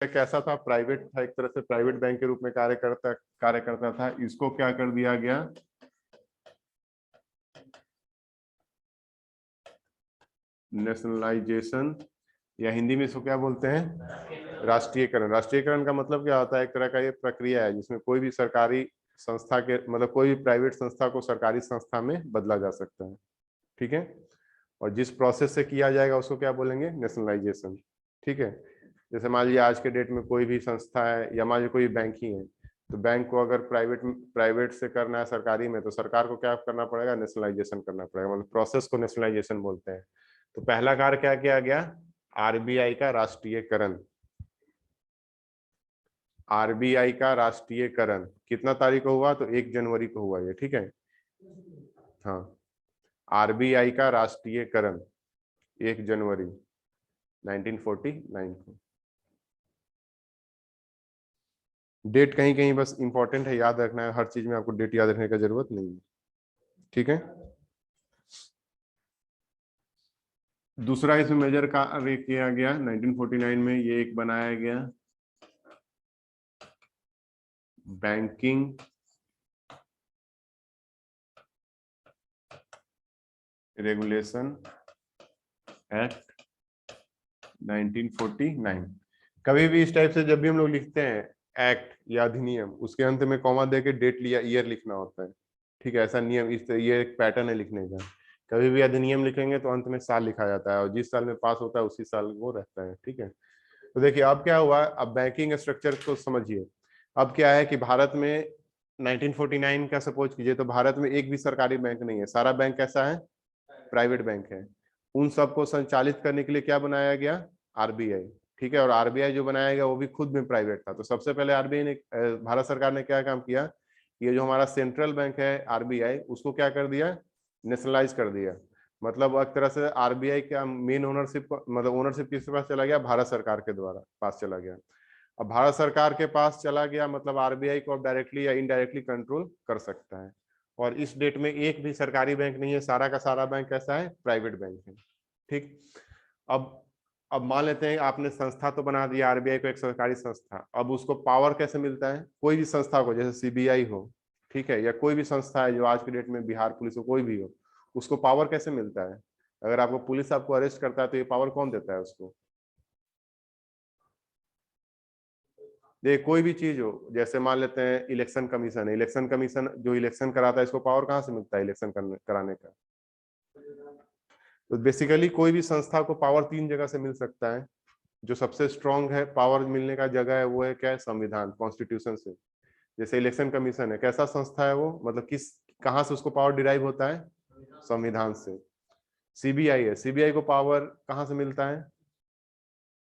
कैसा था, प्राइवेट था, एक तरह से प्राइवेट बैंक के रूप में कार्य करता था। इसको क्या कर दिया गया, नेशनलाइजेशन, या हिंदी में इसको क्या बोलते हैं, राष्ट्रीयकरण। राष्ट्रीयकरण का मतलब क्या होता है, एक तरह का ये प्रक्रिया है जिसमें कोई भी सरकारी संस्था के मतलब कोई भी प्राइवेट संस्था को सरकारी संस्था में बदला जा सकता है। ठीक है, और जिस प्रोसेस से किया जाएगा उसको क्या बोलेंगे, नेशनलाइजेशन। ठीक है, जैसे मान लीजिए आज के डेट में कोई भी संस्था है या मान लीजिए कोई बैंक ही है, तो बैंक को अगर प्राइवेट से करना है सरकारी में, तो सरकार को क्या करना पड़ेगा, नेशनलाइजेशन करना पड़ेगा, मतलब प्रोसेस को नेशनलाइजेशन बोलते हैं। तो पहला कार्य क्या किया गया, आरबीआई का राष्ट्रीयकरण। आरबीआई का राष्ट्रीयकरण कितना तारीख को हुआ, तो 1 जनवरी को हुआ ये। ठीक है, हाँ, आरबीआई का राष्ट्रीयकरण 1 जनवरी 1949 को। डेट कहीं कहीं बस इंपॉर्टेंट है, याद रखना है, हर चीज में आपको डेट याद रखने का जरूरत नहीं है। ठीक है, दूसरा इसमें मेजर कार्य किया गया 1949 में, ये एक बनाया गया बैंकिंग रेगुलेशन एक्ट 1949। कभी भी इस टाइप से जब भी हम लोग लिखते हैं एक्ट या अधिनियम, उसके अंत में कॉमा दे के डेट लिया ईयर लिखना होता है। ठीक है, ऐसा नियम, इस ये एक पैटर्न है लिखने का। कभी भी अधिनियम लिखेंगे तो अंत में साल लिखा जाता है, और जिस साल में पास होता है उसी साल वो रहता है। ठीक है, तो देखिए अब क्या हुआ, अब बैंकिंग स्ट्रक्चर को समझिए। अब क्या है कि भारत में 1949 का सपोज कीजिए, तो भारत में एक भी सरकारी बैंक नहीं है, सारा बैंक कैसा है, प्राइवेट बैंक है। उन सबको संचालित करने के लिए क्या बनाया गया, आरबीआई। ठीक है, और आरबीआई जो बनाया गया वो भी खुद में प्राइवेट था। तो सबसे पहले आरबीआई ने, भारत सरकार ने क्या काम किया, ये जो हमारा सेंट्रल बैंक है आरबीआई, उसको क्या कर दिया, नेशनलाइज कर दिया। मतलब एक तरह से आरबीआई का मेन ओनरशिप, मतलब ओनरशिप किसके पास चला गया, भारत सरकार के द्वारा पास चला गया। अब भारत सरकार के पास चला गया, मतलब आरबीआई को अब डायरेक्टली या इनडायरेक्टली कंट्रोल कर सकता है। और इस डेट में एक भी सरकारी बैंक नहीं है, सारा का सारा बैंक कैसा है, प्राइवेट बैंक है। ठीक, अब अब मान लेते हैं आपने संस्था तो बना दिया आरबीआई को, एक सरकारी संस्था। अब उसको पावर कैसे मिलता है, कोई भी संस्था को, जैसे सीबीआई हो, ठीक है, या कोई भी संस्था है जो आज की डेट में बिहार पुलिस हो, कोई भी हो, उसको पावर कैसे मिलता है। अगर आपको पुलिस आपको अरेस्ट करता है तो ये पावर कौन देता है उसको, देखिए कोई भी चीज हो, जैसे मान लेते हैं इलेक्शन कमीशन है, इलेक्शन कमीशन जो इलेक्शन कराता है, इसको पावर कहाँ से मिलता है इलेक्शन कराने का। तो बेसिकली कोई भी संस्था को पावर 3 जगह से मिल सकता है। जो सबसे स्ट्रांग है पावर मिलने का जगह है, वो है क्या है, संविधान, कॉन्स्टिट्यूशन से। जैसे इलेक्शन कमीशन है, कैसा संस्था है वो, मतलब किस, कहाँ से उसको पावर डिराइव होता है, संविधान से। सीबीआई है, सीबीआई को पावर कहाँ से मिलता है,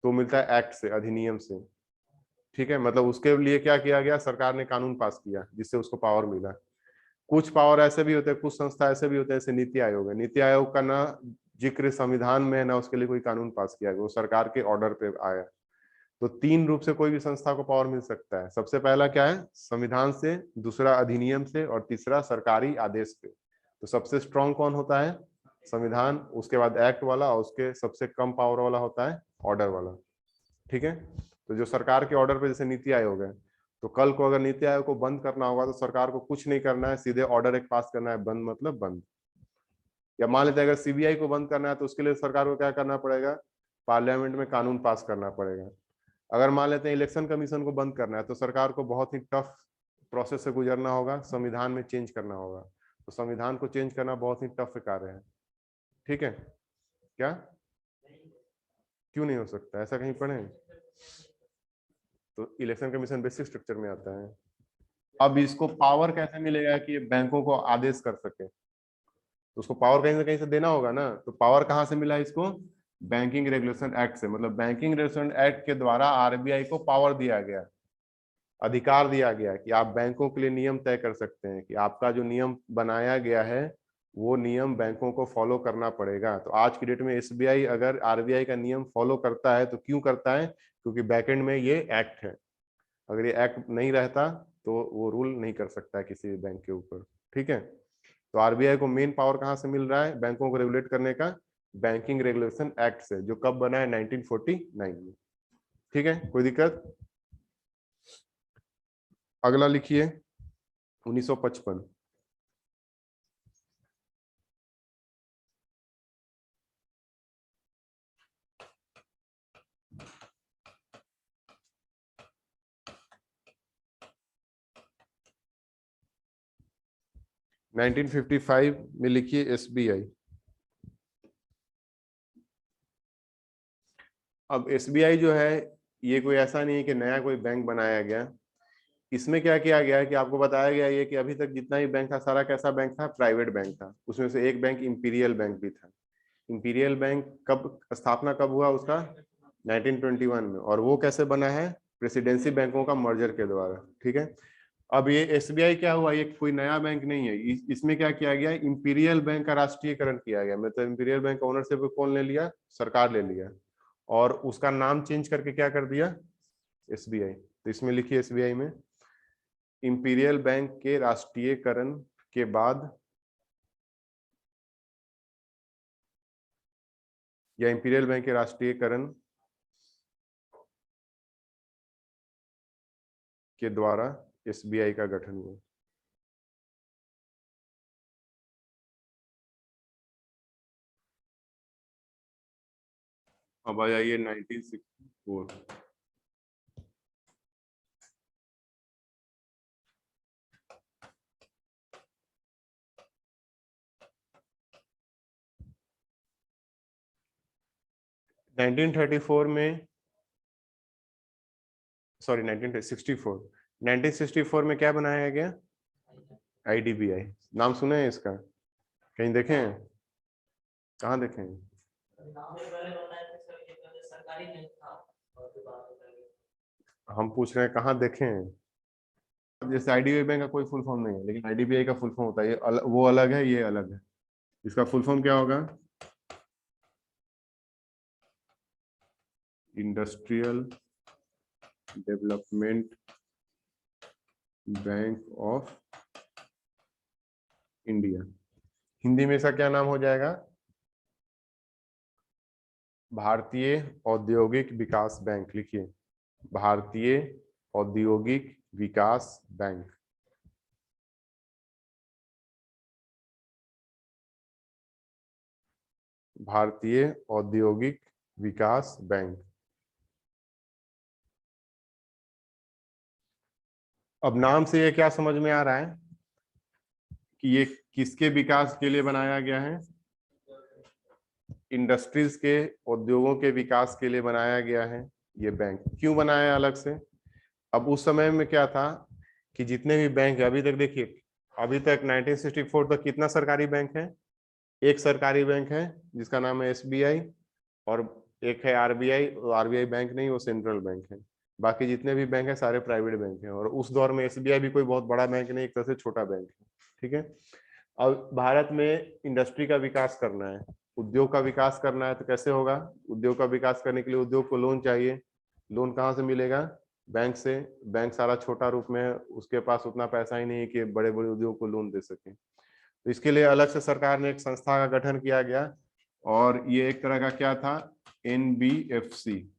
तो मिलता है एक्ट से, अधिनियम से। ठीक है, मतलब उसके लिए क्या किया गया, सरकार ने कानून पास किया जिससे उसको पावर मिला। कुछ पावर ऐसे भी होते हैं, कुछ संस्था ऐसे भी होते हैं, जैसे नीति आयोग है, नीति आयोग का ना जिक्र संविधान में है ना उसके लिए कोई कानून पास किया गया, वो सरकार के ऑर्डर पे आया। तो 3 रूप से कोई भी संस्था को पावर मिल सकता है। सबसे पहला क्या है, संविधान से, दूसरा अधिनियम से, और तीसरा सरकारी आदेश पे। तो सबसे स्ट्रांग कौन होता है, संविधान, उसके बाद एक्ट वाला, और उसके सबसे कम पावर वाला होता है ऑर्डर वाला। ठीक है, तो जो सरकार के ऑर्डर पे, जैसे नीति आयोग है, तो कल को अगर नीति आयोग को बंद करना होगा तो सरकार को कुछ नहीं करना है, सीधे ऑर्डर एक पास करना है, बंद मतलब बंद। या मान लेते हैं अगर सीबीआई को बंद करना है तो उसके लिए सरकार को क्या करना पड़ेगा, पार्लियामेंट में कानून पास करना पड़ेगा। अगर मान लेते हैं इलेक्शन कमीशन को बंद करना है तो सरकार को बहुत ही टफ प्रोसेस से गुजरना होगा, संविधान में चेंज करना होगा। तो संविधान को चेंज करना बहुत ही टफ कार्य है। ठीक है, क्या, क्यों नहीं हो सकता, ऐसा कहीं पढ़े, तो इलेक्शन कमीशन बेसिक स्ट्रक्चर में आता है। अब इसको पावर कैसे मिलेगा कि ये बैंकों को आदेश कर सके, तो उसको पावर कहीं से कहीं से देना होगा ना। तो पावर कहाँ से मिला इसको, बैंकिंग रेगुलेशन एक्ट से। मतलब बैंकिंग रेगुलेशन एक्ट के द्वारा आरबीआई को पावर दिया गया, अधिकार दिया गया कि आप बैंकों के लिए नियम तय कर सकते हैं, कि आपका जो नियम बनाया गया है वो नियम बैंकों को फॉलो करना पड़ेगा। तो आज की डेट में एसबीआई अगर आरबीआई का नियम फॉलो करता है तो क्यों करता है, क्योंकि बैकएंड में ये एक्ट है। अगर ये एक्ट नहीं रहता तो वो रूल नहीं कर सकता है किसी बैंक के ऊपर। ठीक है, तो आरबीआई को मेन पावर कहाँ से मिल रहा है बैंकों को रेगुलेट करने का, बैंकिंग रेगुलेशन एक्ट से, जो कब बना है 1949 में। ठीक है, कोई दिक्कत? अगला लिखिए 1955। नाइनटीन 55 में लिखिए एसबीआई। अब एसबीआई जो है, ये कोई ऐसा नहीं है कि नया कोई बैंक बनाया गया। इसमें क्या किया गया है कि आपको बताया गया है कि अभी तक जितना भी बैंक था सारा कैसा बैंक था, प्राइवेट बैंक था। उसमें से एक बैंक इंपीरियल बैंक भी था। इंपीरियल बैंक कब स्थापना कब हुआ उसका? 1921 में। और वो कैसे बना है? प्रेसिडेंसी बैंकों का मर्जर के द्वारा। ठीक है। अब ये एसबीआई क्या हुआ, ये कोई नया बैंक नहीं है। इसमें क्या किया गया, इंपीरियल बैंक का राष्ट्रीयकरण किया गया। मतलब इंपीरियल बैंक का ओनरशिप कौन ले लिया? सरकार ले लिया। और उसका नाम चेंज करके क्या कर दिया? एसबीआई। तो इसमें लिखिए एसबीआई में, इंपीरियल बैंक के राष्ट्रीयकरण के बाद या इंपीरियल बैंक के राष्ट्रीयकरण के द्वारा एसबीआई का गठन हुआ। अब आ जाइए 1964। 1934 में, सॉरी 1964, 1964 में क्या बनाया गया? आईडीबीआई। नाम सुने हैं इसका? कहीं देखे हैं? कहाँ देखे हैं? हम पूछ रहे हैं कहाँ देखे हैं। जैसे आईडीबीआई बैंक का कोई फुल फॉर्म नहीं है, लेकिन आईडीबीआई का फुल फॉर्म होता है। वो अलग है, ये अलग है। इसका फुल फॉर्म क्या होगा? Industrial development bank of India. Hindi में इसका क्या नाम हो जाएगा? भारतीय औद्योगिक विकास बैंक। लिखिए, भारतीय औद्योगिक विकास बैंक। भारतीय औद्योगिक विकास बैंक। अब नाम से ये क्या समझ में आ रहा है कि ये किसके विकास के लिए बनाया गया है? इंडस्ट्रीज के, उद्योगों के विकास के लिए बनाया गया है ये बैंक। क्यों बनाया है अलग से? अब उस समय में क्या था कि जितने भी बैंक है अभी तक, देखिए अभी तक 1964 तक कितना सरकारी बैंक है? एक सरकारी बैंक है जिसका नाम है एसबीआई, और एक है आरबीआई। आरबीआई बैंक नहीं, वो सेंट्रल बैंक है। बाकी जितने भी बैंक है सारे प्राइवेट बैंक हैं। और उस दौर में एसबीआई भी कोई बहुत बड़ा बैंक नहीं, एक तरह से छोटा बैंक है। ठीक है। अब भारत में इंडस्ट्री का विकास करना है, उद्योग का विकास करना है, तो कैसे होगा? उद्योग का विकास करने के लिए उद्योग को लोन चाहिए। लोन कहाँ से मिलेगा? बैंक से। बैंक सारा छोटा रूप में है, उसके पास उतना पैसा ही नहीं है कि बड़े बड़े उद्योग को लोन दे सके। तो इसके लिए अलग से सरकार ने एक संस्था का गठन किया गया। और ये एक तरह का क्या था? NBFC,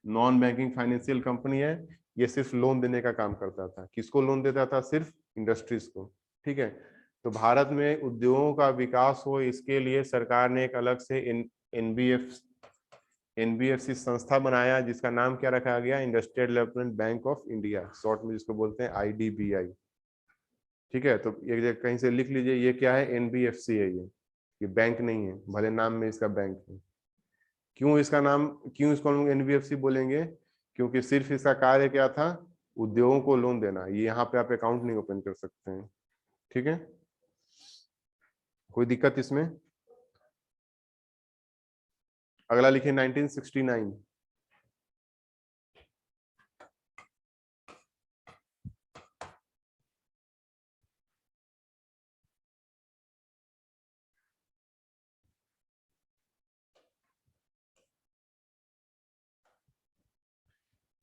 non banking financial company है। ये सिर्फ लोन देने का काम करता था। किसको लोन देता था? सिर्फ इंडस्ट्रीज को। ठीक है। तो भारत में उद्योगों का विकास हो, इसके लिए सरकार ने एक अलग से एनबीएफसी संस्था बनाया, जिसका नाम क्या रखा गया? Industrial development bank of India, short में जिसको बोलते हैं आईडीबीआई। ठीक है। तो ये कहीं से लिख लीजिए, ये क्या है? एनबीएफसी है ये बैंक नहीं है, भले नाम में इसका बैंक है। क्यों इसका नाम, क्यों इसको हम लोग एनबीएफसी बोलेंगे? क्योंकि सिर्फ इसका कार्य क्या था? उद्योगों को लोन देना। ये यहाँ पे आप अकाउंट नहीं ओपन कर सकते हैं। ठीक है, कोई दिक्कत इसमें? अगला लिखिए 1969।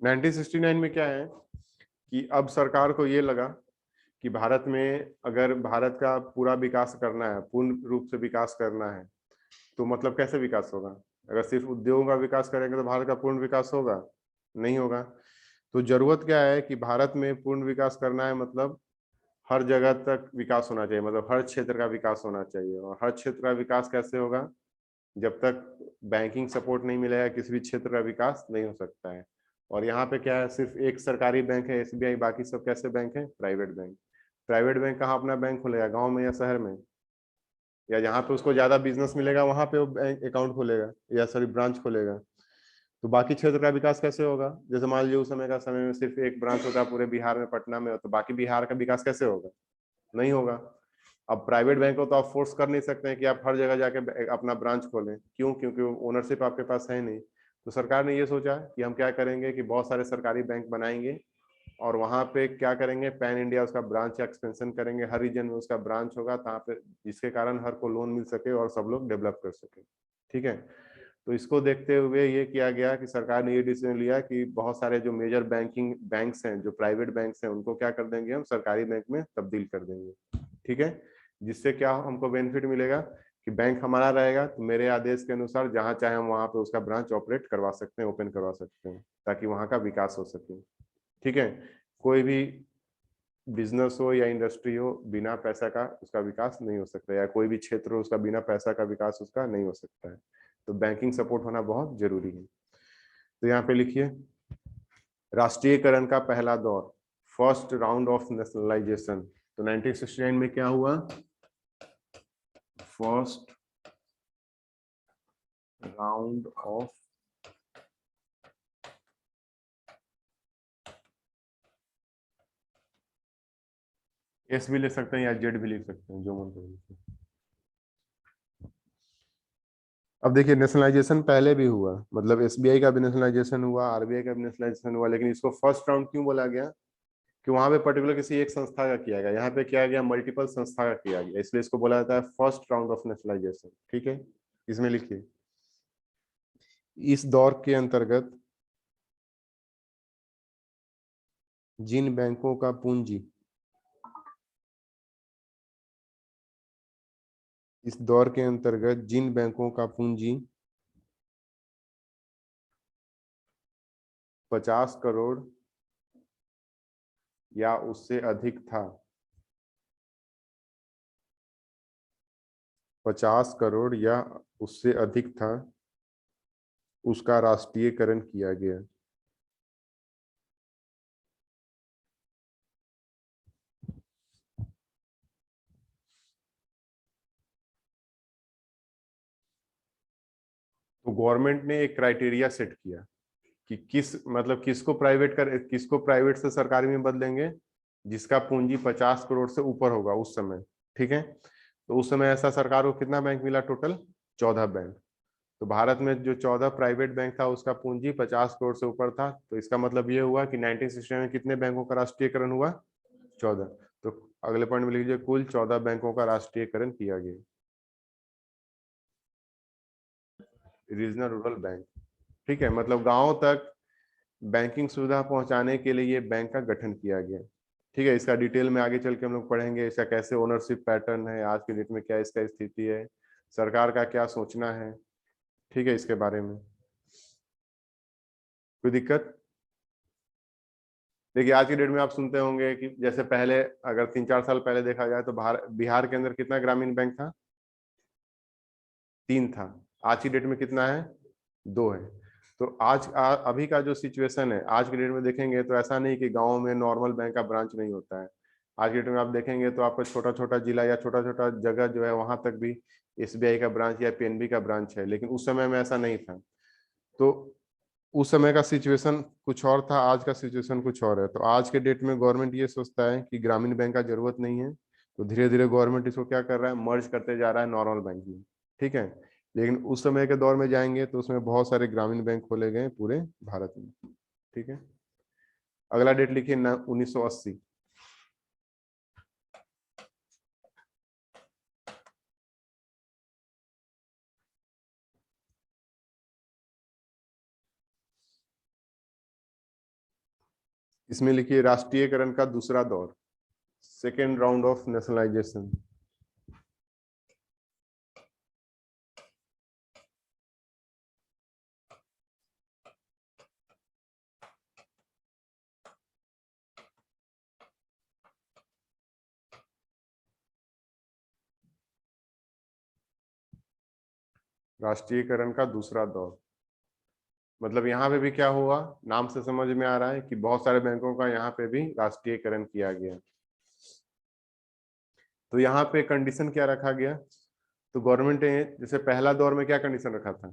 1969 में क्या है कि अब सरकार को ये लगा कि भारत में अगर भारत का पूरा विकास करना है, पूर्ण रूप से विकास करना है, तो मतलब कैसे विकास होगा? अगर सिर्फ उद्योगों का विकास करेंगे तो भारत का पूर्ण विकास होगा? नहीं होगा। तो जरूरत क्या है कि भारत में पूर्ण विकास करना है, मतलब हर जगह तक विकास होना चाहिए, मतलब हर क्षेत्र का विकास होना चाहिए। और हर क्षेत्र का विकास कैसे होगा? जब तक बैंकिंग सपोर्ट नहीं मिलेगा किसी भी क्षेत्र का विकास नहीं हो सकता है। और यहाँ पे क्या है, सिर्फ एक सरकारी बैंक है एसबीआई, बाकी सब कैसे बैंक है? Private bank. प्राइवेट बैंक कहाँ अपना बैंक खोलेगा, गांव में या शहर में? या जहाँ पे उसको ज्यादा बिजनेस मिलेगा वहां पे वो बैंक अकाउंट खोलेगा, या सॉरी ब्रांच खोलेगा। तो बाकी क्षेत्र का विकास कैसे होगा? जैसे मान लीजिए उस समय में सिर्फ एक ब्रांच होता है पूरे बिहार में, पटना में, तो बाकी बिहार का विकास कैसे होगा? नहीं होगा। अब प्राइवेट बैंक को तो आप फोर्स कर नहीं सकते हैं कि आप हर जगह जाके अपना ब्रांच खोलें, क्यों? क्योंकि ओनरशिप आपके पास है नहीं। तो सरकार ने ये सोचा कि हम क्या करेंगे कि बहुत सारे सरकारी बैंक बनाएंगे और वहां पे क्या करेंगे, पैन इंडिया उसका ब्रांच एक्सपेंशन करेंगे, हर रीजन में उसका ब्रांच होगा जहाँ पे, जिसके कारण हर को लोन मिल सके और सब लोग डेवलप कर सके। ठीक है। तो इसको देखते हुए ये किया गया कि सरकार ने ये डिसीजन लिया कि बहुत सारे जो मेजर बैंकिंग बैंक्स हैं, जो प्राइवेट बैंक्स हैं, उनको क्या कर देंगे, हम सरकारी बैंक में तब्दील कर देंगे। ठीक है। जिससे क्या हमको बेनिफिट मिलेगा कि बैंक हमारा रहेगा तो मेरे आदेश के अनुसार जहां चाहे हम वहां पे उसका ब्रांच ऑपरेट करवा सकते हैं, ओपन करवा सकते हैं, ताकि वहां का विकास हो सके। ठीक है। कोई भी बिजनेस हो या इंडस्ट्री हो, बिना पैसा का उसका विकास नहीं हो सकता, या कोई भी क्षेत्र हो उसका बिना पैसा का विकास उसका नहीं हो सकता है। तो बैंकिंग सपोर्ट होना बहुत जरूरी है। तो यहाँ पे लिखिए, राष्ट्रीयकरण का पहला दौर, फर्स्ट राउंड ऑफ नेशनलाइजेशन। तो 1969 में क्या हुआ? फर्स्ट राउंड ऑफ, एस भी ले सकते हैं या जेड भी लिख सकते हैं, जो मन करे। अब देखिए, नेशनलाइजेशन पहले भी हुआ, मतलब एसबीआई का भी नेशनलाइजेशन हुआ, आरबीआई का भी नेशनलाइजेशन हुआ, लेकिन इसको फर्स्ट राउंड क्यों बोला गया? कि वहां पे पर्टिकुलर किसी एक संस्था का किया गया, यहाँ पे किया गया मल्टीपल संस्था का किया गया, इसलिए इसको बोला जाता है फर्स्ट राउंड ऑफ नेशनलाइजेशन। ठीक है। इसमें लिखिए, इस दौर के अंतर्गत जिन बैंकों का पूंजी, इस दौर के अंतर्गत जिन बैंकों का पूंजी 50 करोड़ या उससे अधिक था, 50 करोड़ या उससे अधिक था, उसका राष्ट्रीयकरण किया गया। तो गवर्नमेंट ने एक क्राइटेरिया सेट किया कि किस, मतलब किसको प्राइवेट से सरकारी में बदलेंगे, जिसका पूंजी 50 करोड़ से ऊपर होगा उस समय। ठीक है। तो उस समय ऐसा सरकार को कितना बैंक मिला? Total 14 bank. तो भारत में जो 14 प्राइवेट बैंक था उसका पूंजी 50 करोड़ से ऊपर था, तो इसका मतलब ये हुआ कि 1969 में कितने बैंकों का राष्ट्रीयकरण हुआ? 14। तो अगले पॉइंट में लिख लीजिए, कुल 14 बैंकों का राष्ट्रीयकरण किया गया। Regional rural bank. ठीक है, मतलब गांव तक बैंकिंग सुविधा पहुंचाने के लिए ये बैंक का गठन किया गया। ठीक है। इसका डिटेल में आगे चल के हम लोग पढ़ेंगे, इसका कैसे ओनरशिप पैटर्न है, आज के डेट में क्या इसका स्थिति है, सरकार का क्या सोचना है। ठीक है। इसके बारे में कोई दिक्कत? देखिए, आज की डेट में आप सुनते होंगे कि जैसे पहले, अगर 3-4 साल पहले देखा जाए तो बिहार के अंदर कितना ग्रामीण बैंक था? 3 था। आज की डेट में कितना है? 2 है। तो अभी का जो सिचुएशन है, आज की डेट में देखेंगे तो ऐसा नहीं कि गाँव में नॉर्मल बैंक का ब्रांच नहीं होता है। आज की डेट में आप देखेंगे तो आपका छोटा छोटा जिला या छोटा छोटा जगह जो है वहां तक भी एसबीआई का ब्रांच या पीएनबी का ब्रांच है, लेकिन उस समय में ऐसा नहीं था। तो उस समय का सिचुएशन कुछ और था, आज का सिचुएशन कुछ और है। तो आज के डेट में गवर्नमेंट ये सोचता है कि ग्रामीण बैंक का जरूरत नहीं है, तो धीरे धीरे गवर्नमेंट इसको क्या कर रहा है, मर्ज करते जा रहा है नॉर्मल बैंक में। ठीक है। लेकिन उस समय के दौर में जाएंगे तो उसमें बहुत सारे ग्रामीण बैंक खोले गए पूरे भारत में। ठीक है। अगला डेट लिखिए ना, 1980। इसमें लिखिए, राष्ट्रीयकरण का दूसरा दौर, सेकेंड राउंड ऑफ नेशनलाइजेशन। राष्ट्रीयकरण का दूसरा दौर, मतलब यहाँ पे भी क्या हुआ, नाम से समझ में आ रहा है कि बहुत सारे बैंकों का यहाँ पे भी राष्ट्रीयकरण किया गया। तो यहाँ पे कंडीशन क्या रखा गया, तो गवर्नमेंट ने जैसे पहला दौर में क्या कंडीशन रखा था,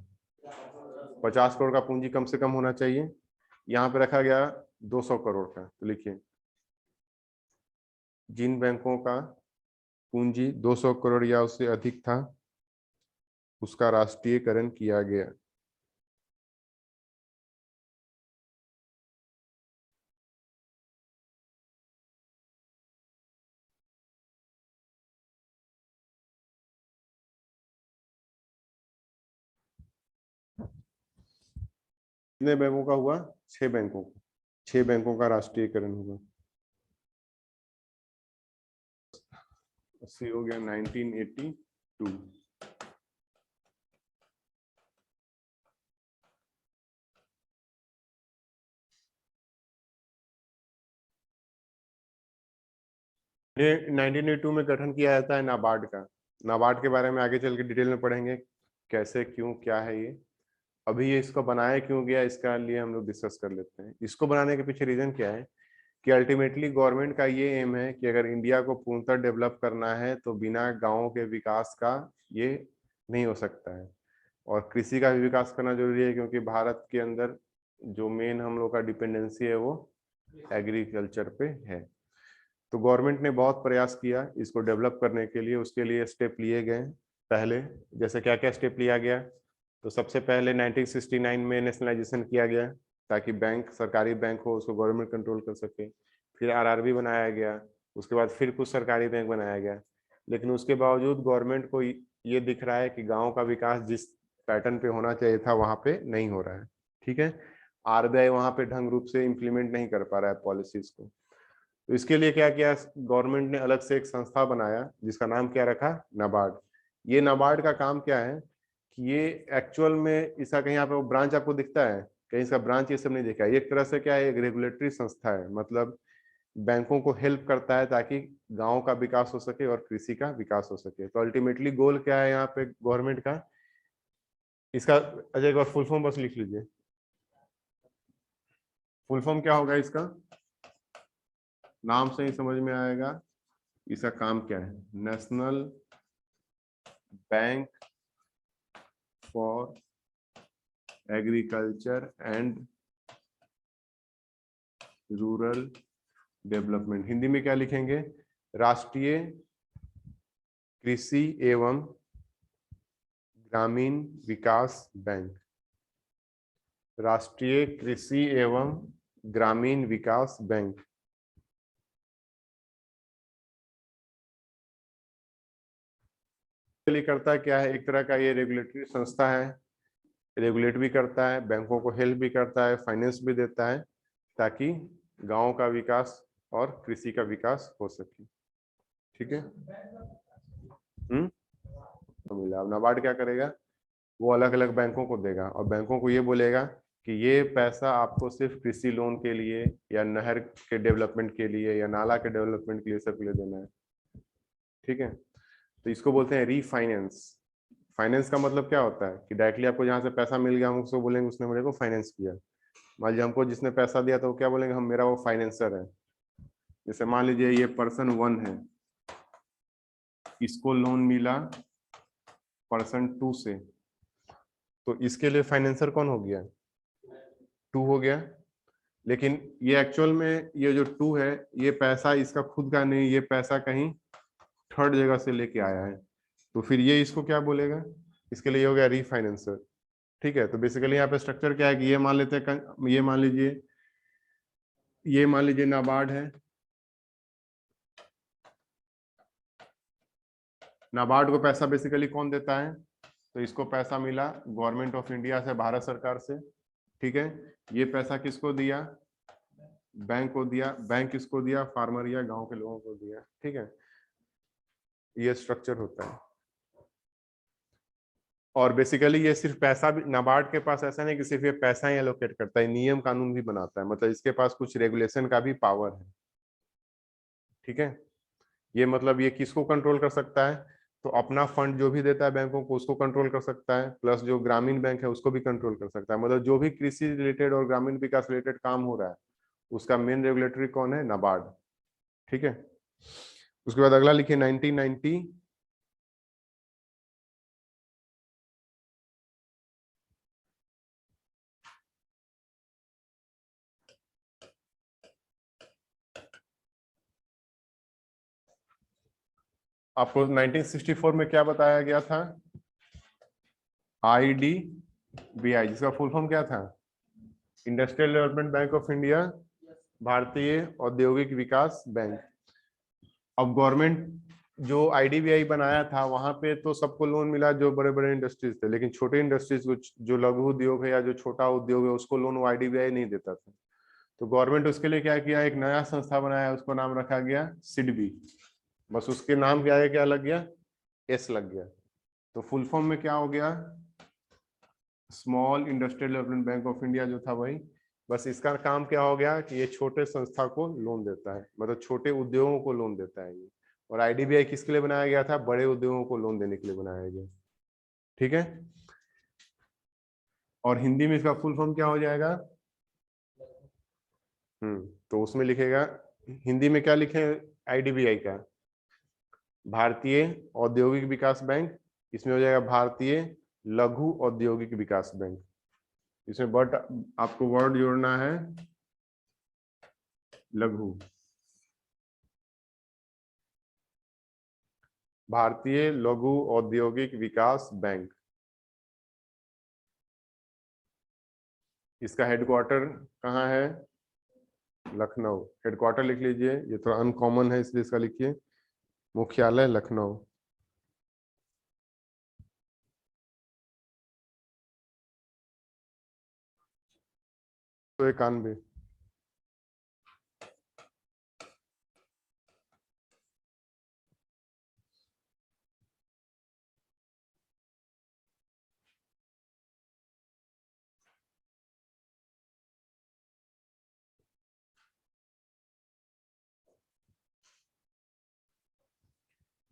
50 करोड़ का पूंजी कम से कम होना चाहिए। यहाँ पे रखा गया 200 करोड़ का। तो लिखिए, जिन बैंकों का पूंजी 200 करोड़ या उससे अधिक था उसका राष्ट्रीयकरण किया गया। कितने बैंकों का हुआ, 6 बैंकों का, 6 बैंकों का राष्ट्रीयकरण हुआ। 80 हो गया 1982। ये 1982 में गठन किया जाता है नाबार्ड का। नाबार्ड के बारे में आगे चल के डिटेल में पढ़ेंगे, कैसे क्यों क्या है ये। अभी ये इसको बनाया क्यों गया इसका लिए हम लोग डिस्कस कर लेते हैं। इसको बनाने के पीछे रीजन क्या है कि अल्टीमेटली गवर्नमेंट का ये एम है कि अगर इंडिया को पूर्णतः डेवलप करना है तो बिना गाँव के विकास का ये नहीं हो सकता है। और कृषि का भी विकास करना जरूरी है, क्योंकि भारत के अंदर जो मेन हम लोग का डिपेंडेंसी है वो एग्रीकल्चर पे है। तो गवर्नमेंट ने बहुत प्रयास किया इसको डेवलप करने के लिए, उसके लिए स्टेप लिए गए। पहले जैसे क्या क्या स्टेप लिया गया, तो सबसे पहले 1969 में नेशनलाइजेशन किया गया ताकि बैंक, सरकारी बैंक हो उसको गवर्नमेंट कंट्रोल कर सके। फिर आरआरबी बनाया गया, उसके बाद फिर कुछ सरकारी बैंक बनाया गया। लेकिन उसके बावजूद गवर्नमेंट को ये दिख रहा है कि गाँव का विकास जिस पैटर्न पे होना चाहिए था वहाँ पे नहीं हो रहा है। ठीक है, आरबीआई वहाँ पे ढंग रूप से इम्प्लीमेंट नहीं कर पा रहा है पॉलिसीज को। तो इसके लिए क्या किया, गवर्नमेंट ने अलग से एक संस्था बनाया जिसका नाम क्या रखा, नाबार्ड। ये नाबार्ड का काम क्या है कि ये एक्चुअल में इसका कहीं यहाँ पे वो ब्रांच आपको दिखता है, कहीं इसका ब्रांच ये सब नहीं दिखा है। एक तरह से क्या है, एक रेगुलेटरी संस्था है, मतलब बैंकों को हेल्प करता है ताकि गाँव का विकास हो सके और कृषि का विकास हो सके। तो अल्टीमेटली गोल क्या है यहाँ पे गवर्नमेंट का, इसका अजय एक बार फुल फॉर्म बस लिख लीजिए। फुल फॉर्म क्या होगा इसका, नाम से ही समझ में आएगा इसका काम क्या है, national bank for agriculture and rural development. Hindi में क्या लिखेंगे, राष्ट्रीय कृषि एवं ग्रामीण विकास बैंक। राष्ट्रीय कृषि एवं ग्रामीण विकास बैंक। लिए करता क्या है, एक तरह का ये रेगुलेटरी संस्था है, रेगुलेट भी करता है, बैंकों को हेल्प भी करता है, फाइनेंस भी देता है ताकि गांव का विकास और कृषि का विकास हो सके। ठीक है, तो मिला। अब नाबार्ड क्या करेगा, वो अलग अलग बैंकों को देगा और बैंकों को ये बोलेगा कि ये पैसा आपको सिर्फ कृषि लोन के लिए या नहर के डेवलपमेंट के लिए या नाला के डेवलपमेंट के लिए सब के लिए देना है। ठीक है, तो इसको बोलते हैं रीफाइनेंस। फाइनेंस का मतलब क्या होता है कि डायरेक्टली आपको जहां से पैसा मिल गया हम उसको बोलेंगे उसने मेरे को फाइनेंस किया। मान लीजिए हमको जिसने पैसा दिया था वो क्या बोलेंगे, हम, मेरा वो फाइनेंसर है। जैसे मान लीजिए ये पर्सन 1 है, इसको लोन मिला पर्सन 2 से, तो इसके लिए फाइनेंसर कौन हो गया, 2 हो गया। लेकिन ये एक्चुअल में ये जो 2 है ये पैसा इसका खुद का नहीं, ये पैसा कहीं थर्ड जगह से लेके आया है, तो फिर ये इसको क्या बोलेगा, इसके लिए हो गया रीफाइनेंसर। ठीक है, तो बेसिकली यहाँ पे स्ट्रक्चर क्या है कि ये मान लेते हैं, ये मान लीजिए नाबार्ड है। नाबार्ड को पैसा बेसिकली कौन देता है, तो इसको पैसा मिला गवर्नमेंट ऑफ इंडिया से, भारत सरकार से। ठीक है, ये पैसा किसको दिया, बैंक को दिया, बैंक किसको दिया, फार्मर या गांव के लोगों को दिया। ठीक है, ये स्ट्रक्चर होता है। और बेसिकली ये सिर्फ पैसा भी, नाबार्ड के पास ऐसा नहीं कि सिर्फ ये पैसा ही एलोकेट करता है, नियम कानून भी बनाता है, मतलब इसके पास कुछ रेगुलेशन का भी पावर है। ठीक है, ये मतलब ये किसको कंट्रोल कर सकता है, तो अपना फंड जो भी देता है बैंकों को उसको कंट्रोल कर सकता है, प्लस जो ग्रामीण बैंक है उसको भी कंट्रोल कर सकता है। मतलब जो भी कृषि रिलेटेड और ग्रामीण विकास रिलेटेड काम हो रहा है उसका मेन रेगुलेटरी कौन है? नाबार्ड। ठीक है। उसके बाद अगला लिखिए 1990। आपको 1964 में क्या बताया गया था? IDBI, जिसका फुल फॉर्म क्या था? Industrial development bank of India, भारतीय औद्योगिक विकास बैंक। अब गवर्नमेंट जो IDBI बनाया था वहां पे तो सबको लोन मिला जो बड़े बड़े इंडस्ट्रीज थे, लेकिन छोटे इंडस्ट्रीज को, जो लघु उद्योग है या जो छोटा उद्योग है, उसको लोन वो IDBI नहीं देता था। तो गवर्नमेंट उसके लिए क्या किया, एक नया संस्था बनाया, उसको नाम रखा गया सिडबी। बस उसके नाम के आगे क्या लग गया? एस लग गया। तो फुल फॉर्म में क्या हो गया? Small industrial development bank of India जो था वही। बस इसका काम क्या हो गया कि ये छोटे संस्था को लोन देता है, मतलब छोटे उद्योगों को लोन देता है ये। और IDBI किसके लिए बनाया गया था? बड़े उद्योगों को लोन देने के लिए बनाया गया। ठीक है। और हिंदी में इसका फुल फॉर्म क्या हो जाएगा? तो उसमें लिखेगा, हिंदी में क्या लिखे IDBI का? भारतीय औद्योगिक विकास बैंक। इसमें हो जाएगा भारतीय लघु औद्योगिक विकास बैंक। इसमें बट आपको वर्ड जोड़ना है लघु। भारतीय लघु औद्योगिक विकास बैंक। इसका हेडक्वार्टर कहाँ है? लखनऊ। हेडक्वार्टर लिख लीजिए, ये थोड़ा अनकॉमन है इसलिए इसका लिखिए, मुख्यालय लखनऊ। तो 91।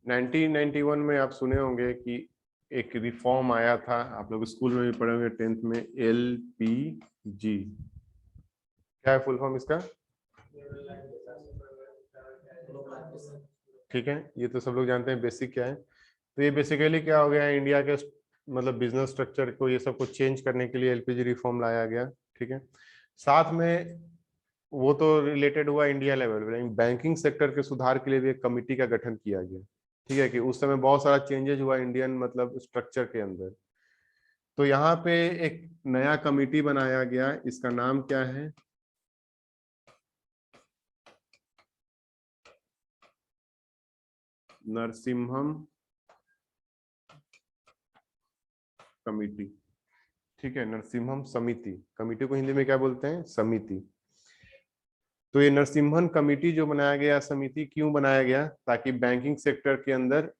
1991 में आप सुने होंगे कि एक रिफॉर्म आया था, आप लोग स्कूल में भी पढ़े होंगे 10th में, LPG। क्या है फुल फॉर्म इसका? ठीक है, ये तो सब लोग जानते हैं बेसिक क्या है। तो ये बेसिकली क्या हो गया, इंडिया के मतलब बिजनेस स्ट्रक्चर को ये सब कुछ चेंज करने के लिए LPG रिफॉर्म लाया गया। ठीक है। साथ में वो तो रिलेटेड हुआ इंडिया लेवल पे, बैंकिंग सेक्टर के सुधार के लिए भी एक कमिटी का गठन किया गया। ठीक है, कि उस समय बहुत सारा चेंजेस हुआ इंडियन मतलब स्ट्रक्चर के अंदर। तो यहाँ पे एक नया कमिटी बनाया गया, इसका नाम क्या है? नरसिम्हम कमिटी। ठीक है, नरसिम्हम समिति। कमिटी को हिंदी में क्या बोलते हैं? समिति। तो ये नरसिम्हन कमिटी जो बनाया गया, समिति क्यों बनाया गया? ताकि बैंकिंग सेक्टर के अंदर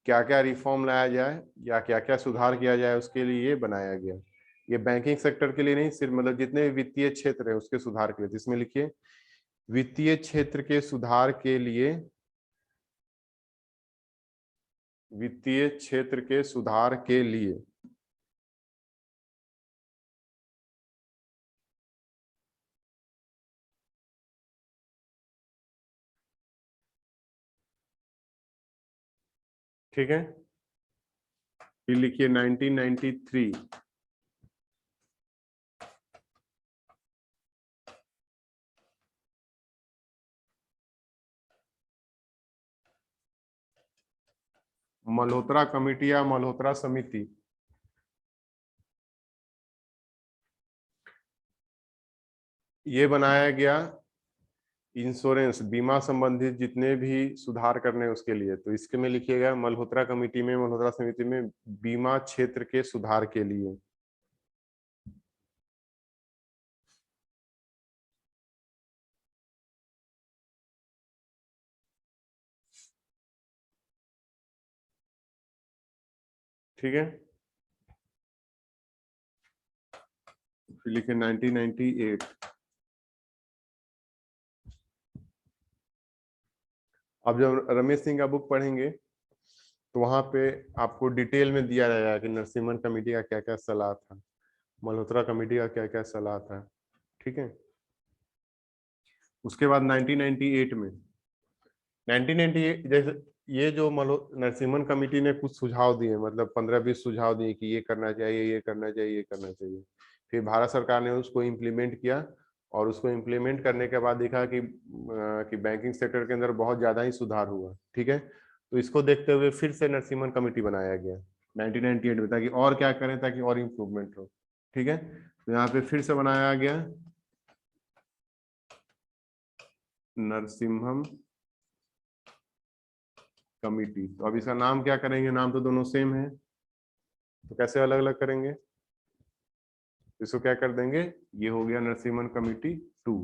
क्या क्या रिफॉर्म लाया जाए या क्या क्या सुधार किया जाए, उसके लिए ये बनाया गया। ये बैंकिंग सेक्टर के लिए नहीं, सिर्फ मतलब जितने भी वित्तीय क्षेत्र है उसके सुधार के लिए। इसमें लिखिए वित्तीय क्षेत्र के सुधार के लिए, वित्तीय क्षेत्र के सुधार के लिए। ठीक है, फिर लिखिए 1993। मल्होत्रा कमेटी या मल्होत्रा समिति। ये बनाया गया इंश्योरेंस बीमा संबंधित जितने भी सुधार करने हैं उसके लिए। तो इसके में लिखिएगा मल्होत्रा कमेटी में, मल्होत्रा समिति में, बीमा क्षेत्र के सुधार के लिए। ठीक है, फिर लिखे 1998। अब जब रमेश सिंह का बुक पढ़ेंगे तो वहां पे आपको डिटेल में दिया जाएगा कि नरसिम्हन कमेटी का क्या क्या सलाह था, मल्होत्रा कमेटी का क्या क्या सलाह था। ठीक है। उसके बाद 1998 में 1998 जैसे ये जो नरसिम्हन कमेटी ने कुछ सुझाव दिए, मतलब 15-20 सुझाव दिए कि ये करना चाहिए, ये करना चाहिए, ये करना चाहिए। फिर भारत सरकार ने उसको इम्प्लीमेंट किया, और उसको इम्प्लीमेंट करने के बाद देखा कि बैंकिंग सेक्टर के अंदर बहुत ज्यादा ही सुधार हुआ। ठीक है। तो इसको देखते हुए फिर से नरसिम्हन कमेटी बनाया गया 1998 में, ताकि और क्या करें, ताकि और इम्प्रूवमेंट हो। ठीक है। तो यहाँ पे फिर से बनाया गया नरसिम्हम कमिटी। तो अब इसका नाम क्या करेंगे, नाम तो दोनों सेम है, तो कैसे अलग अलग करेंगे, इसको क्या कर देंगे, ये हो गया नरसिम्हन कमिटी 2।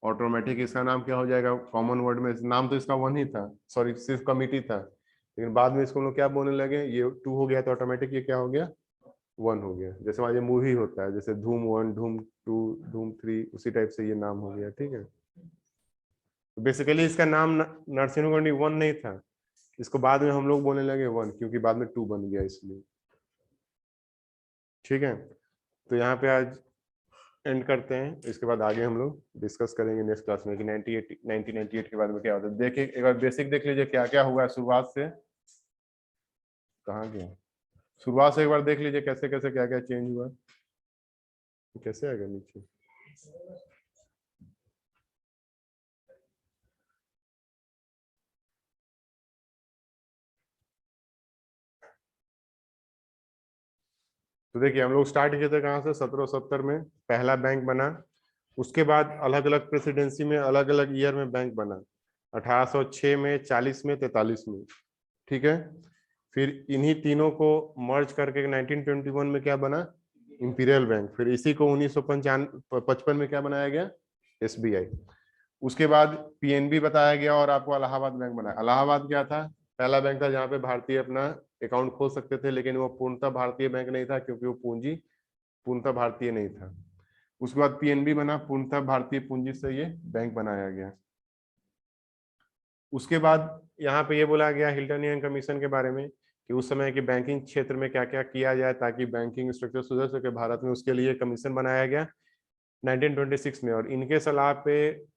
ऑटोमेटिक इसका नाम क्या हो जाएगा, कॉमन वर्ड में नाम तो इसका 1 ही था, सॉरी सिर्फ कमिटी था, लेकिन बाद में इसको हम लोग क्या बोलने लगे, ये 2 हो गया तो ऑटोमेटिक ये क्या हो गया, 1 हो गया। जैसे हमारे मूवी होता है, जैसे धूम 1, धूम 2, धूम 3, उसी टाइप से ये नाम हो गया। ठीक है। तो बेसिकली इसका नाम नरसिम्हन कमिटी 1 नहीं था, इसको बाद में हम लोग बोलने लगे 1, क्योंकि बाद में 2 बन गया इसलिए। ठीक है। तो यहाँ पे आज एंड करते हैं, इसके बाद आगे हम लोग डिस्कस करेंगे नेक्स्ट क्लास में कि 1998 के बाद में क्या होता है। देखिए एक बार बेसिक देख लीजिए क्या क्या हुआ है शुरुआत से, कहाँ गया, शुरुआत से एक बार देख लीजिए कैसे कैसे क्या क्या चेंज हुआ। कैसे आएगा नीचे, तो देखिए हम लोग स्टार्ट किए थे कहाँ से, 1770 में पहला बैंक बना। उसके बाद अलग अलग प्रेसिडेंसी में अलग अलग ईयर में बैंक बना, 1806 में, 40 में, 43 में। ठीक है। फिर इन्हीं तीनों को मर्ज करके 1921 में क्या बना, इंपीरियल बैंक। फिर इसी को 1955 में क्या बनाया गया, एसबीआई। उसके बाद पीएनबी बताया गया, और आपको इलाहाबाद बैंक बनाया। इलाहाबाद क्या था, पहला बैंक था जहाँ पे भारतीय अपना अकाउंट खोल सकते थे, लेकिन वो पूर्णतः भारतीय बैंक नहीं था, क्योंकि वो पूंजी पूर्णतः भारतीय नहीं था। उसके बाद पीएनबी बना, पूर्णतः भारतीय पूंजी से ये बैंक बनाया गया। उसके बाद यहाँ पे ये बोला गया हिल्टनियन कमीशन के बारे में, कि उस समय के बैंकिंग क्षेत्र में क्या क्या किया जाए ताकि बैंकिंग स्ट्रक्चर सुधर सके भारत में, उसके लिए कमीशन बनाया गया 1926 में। और इनके सलाह पे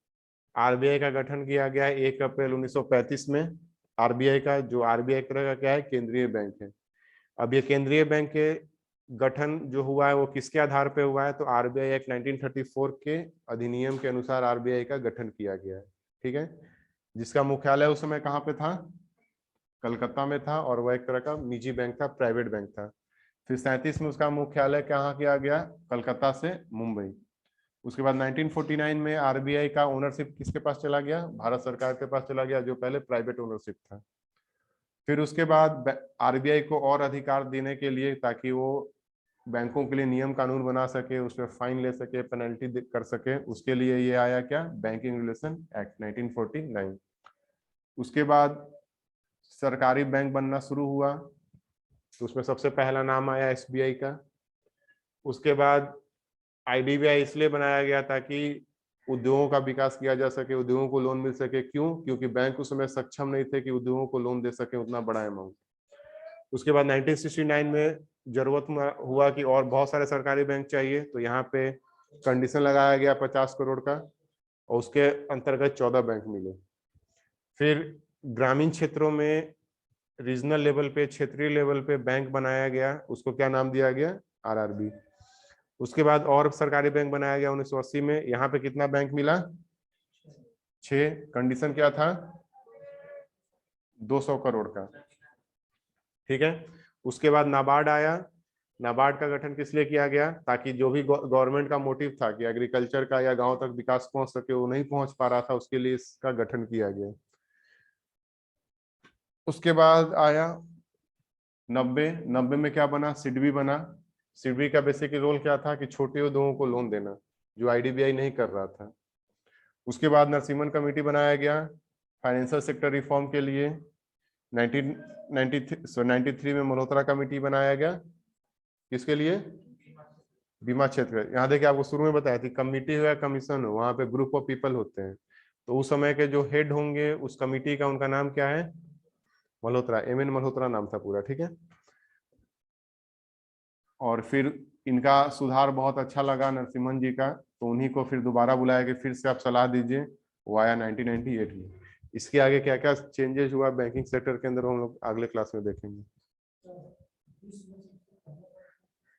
आरबीआई का गठन किया गया 1 अप्रैल 1935 में। आरबीआई का, जो आरबीआई एक तरह का क्या है, केंद्रीय बैंक है। अब ये केंद्रीय बैंक के गठन जो हुआ है वो किसके आधार पे हुआ है, तो आरबीआई एक्ट 1934 के अधिनियम के अनुसार आरबीआई का गठन किया गया है। ठीक है। जिसका मुख्यालय उस समय कहाँ पे था, कलकत्ता में था, और वह एक तरह का निजी बैंक था, प्राइवेट बैंक था। फिर 37 में उसका मुख्यालय कहाँ किया गया, कलकत्ता से मुंबई। उसके बाद 1949 में आरबीआई का ओनरशिप किसके पास चला गया, भारत सरकार के पास चला गया, जो पहले प्राइवेट ओनरशिप था। फिर उसके बाद आरबीआई को और अधिकार देने के लिए, ताकि वो बैंकों के लिए नियम कानून बना सके, उसमें फाइन ले सके, पेनल्टी कर सके, उसके लिए ये आया क्या, बैंकिंग रेगुलेशन एक्ट 1949। उसके बाद सरकारी बैंक बनना शुरू हुआ, तो उसमें सबसे पहला नाम आया एसबीआई का। उसके बाद आईडीबीआई इसलिए बनाया गया ताकि उद्योगों का विकास किया जा सके, उद्योगों को लोन मिल सके। क्यों, क्योंकि बैंक उस समय सक्षम नहीं थे कि उद्योगों को लोन दे सके उतना बड़ा अमाउंट। उसके बाद 1969 में जरूरत हुआ कि और बहुत सारे सरकारी बैंक चाहिए, तो यहाँ पे कंडीशन लगाया गया 50 करोड़ का, और उसके अंतर्गत 14 बैंक मिले। फिर ग्रामीण क्षेत्रों में रीजनल लेवल पे, क्षेत्रीय लेवल पे बैंक बनाया गया, उसको क्या नाम दिया गया, आरआरबी। उसके बाद और सरकारी बैंक बनाया गया 1980 में। यहाँ पे कितना बैंक मिला, 6। कंडीशन क्या था, 200 करोड़ का। ठीक है। उसके बाद नाबार्ड आया। नाबार्ड का गठन किस लिए किया गया, ताकि जो भी गवर्नमेंट का मोटिव था कि एग्रीकल्चर का या गांव तक विकास पहुंच सके, वो नहीं पहुंच पा रहा था, उसके लिए इसका गठन किया गया। उसके बाद आया 90 में क्या बना, सिडबी बना। सिडबी का बेसिक रोल क्या था कि छोटे उद्योगों को लोन देना, जो आईडीबीआई नहीं कर रहा था। उसके बाद नरसिम्हन कमेटी बनाया गया फाइनेंशियल सेक्टर रिफॉर्म के लिए। 1993 में मल्होत्रा कमेटी बनाया गया, किसके लिए, बीमा क्षेत्र। यहाँ देखिए आपको शुरू में बताया थी, कमेटी हो या कमीशन हो, वहां पे ग्रुप ऑफ पीपल होते हैं। तो उस समय के जो हेड होंगे उस कमेटी का, उनका नाम क्या है, मल्होत्रा, एमएन मल्होत्रा नाम था पूरा, ठीक है। और फिर इनका सुधार बहुत अच्छा लगा नरसिम्हन जी का, तो उन्हीं को फिर दोबारा बुलाया कि फिर से आप सलाह दीजिए, वो आया 1998 में। इसके आगे क्या क्या चेंजेस हुआ बैंकिंग सेक्टर के अंदर हम लोग अगले क्लास में देखेंगे।